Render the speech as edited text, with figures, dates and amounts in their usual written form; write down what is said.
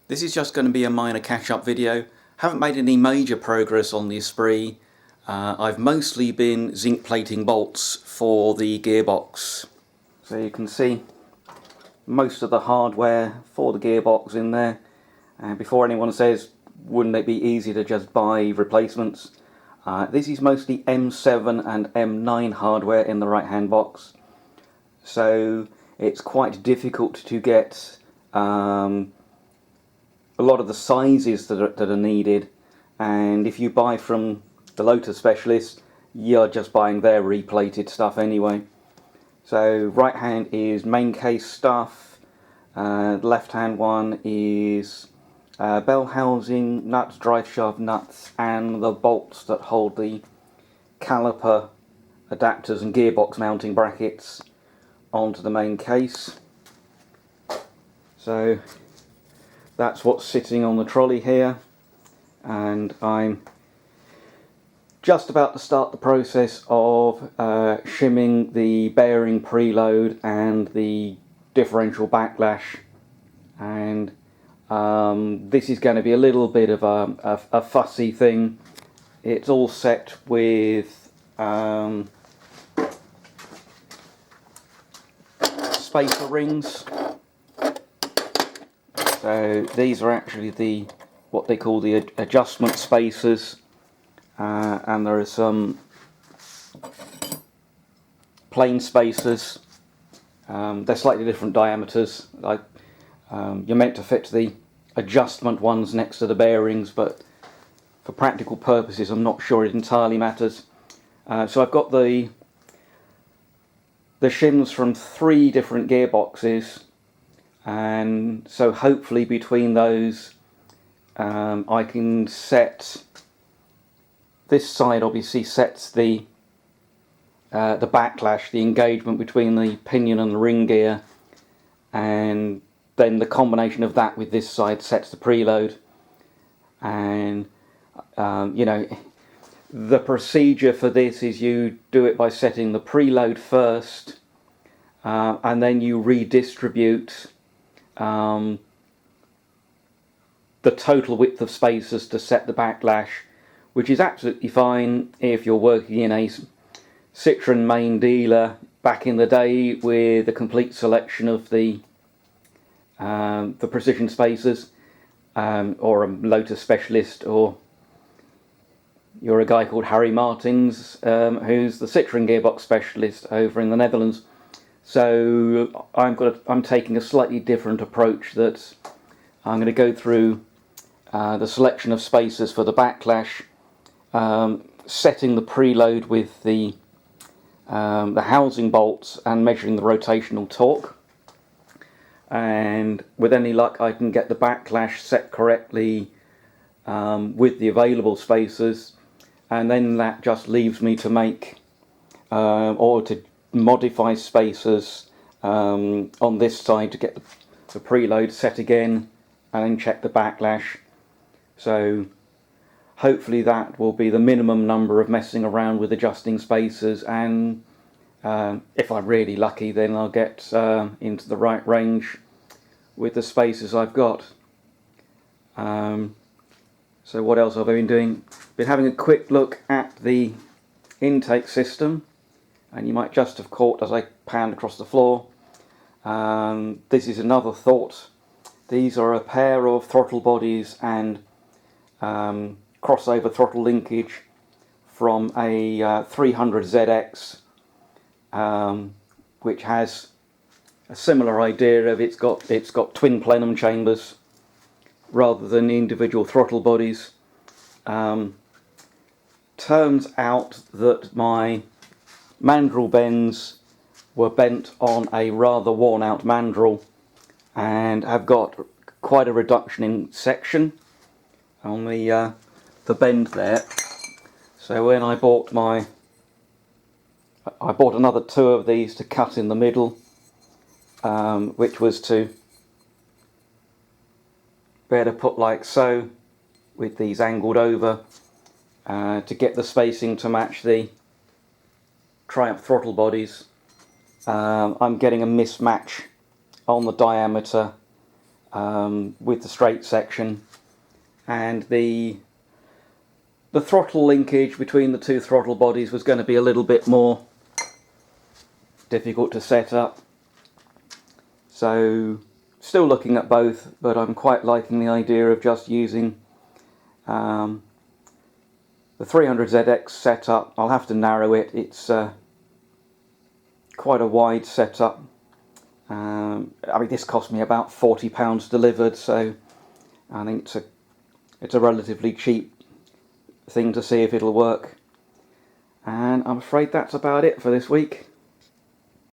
This is just going to be a minor catch-up video. Haven't made any major progress on the Esprit. I've mostly been zinc plating bolts for the gearbox. So you can see most of the hardware for the gearbox in there. And before anyone says, wouldn't it be easy to just buy replacements? This is mostly M7 and M9 hardware in the right hand box. So it's quite difficult to get a lot of the sizes that are needed, and if you buy from the Lotus specialist, you're just buying their replated stuff anyway. So right hand is main case stuff, left hand one is bell housing, nuts, drive shaft nuts, and the bolts that hold the caliper adapters and gearbox mounting brackets onto the main case. So that's what's sitting on the trolley here, and I'm just about to start the process of shimming the bearing preload and the differential backlash, and this is going to be a little bit of a fussy thing. It's all set with spacer rings. So these are actually what they call the adjustment spacers, and there are some plain spacers. They're slightly different diameters. You're meant to fit the adjustment ones next to the bearings, but for practical purposes I'm not sure it entirely matters. So I've got the shims from 3 different gearboxes, and so hopefully between those I can set this side. Obviously sets the backlash, the engagement between the pinion and the ring gear, and then the combination of that with this side sets the preload. And you know, the procedure for this is you do it by setting the preload first, and then you redistribute the total width of spacers to set the backlash, which is absolutely fine if you're working in a Citroen main dealer back in the day with a complete selection of the precision spacers, or a Lotus specialist, or you're a guy called Harry Martins who's the Citroen gearbox specialist over in the Netherlands. So I'm taking a slightly different approach, that I'm going to go through the selection of spacers for the backlash, setting the preload with the housing bolts and measuring the rotational torque, and with any luck I can get the backlash set correctly with the available spacers, and then that just leaves me to make or to modify spacers on this side to get the preload set again, and then check the backlash. So hopefully that will be the minimum number of messing around with adjusting spacers, and if I'm really lucky then I'll get into the right range with the spacers I've got. So what else have I been doing? Been having a quick look at the intake system, and you might just have caught as I panned across the floor. This is another thought. These are a pair of throttle bodies and crossover throttle linkage from a 300ZX, which has a similar idea of it's got twin plenum chambers rather than individual throttle bodies. Turns out that my mandrel bends were bent on a rather worn out mandrel and have got quite a reduction in section on the bend there. So when I bought another 2 of these to cut in the middle, which was to be able to put like so, with these angled over, to get the spacing to match the Triumph throttle bodies. I'm getting a mismatch on the diameter with the straight section, and the throttle linkage between the two throttle bodies was going to be a little bit more difficult to set up. So still looking at both, but I'm quite liking the idea of just using the 300ZX setup. I'll have to narrow it. It's quite a wide setup. I mean, this cost me about £40 delivered, so I think it's a relatively cheap thing to see if it'll work. And I'm afraid that's about it for this week.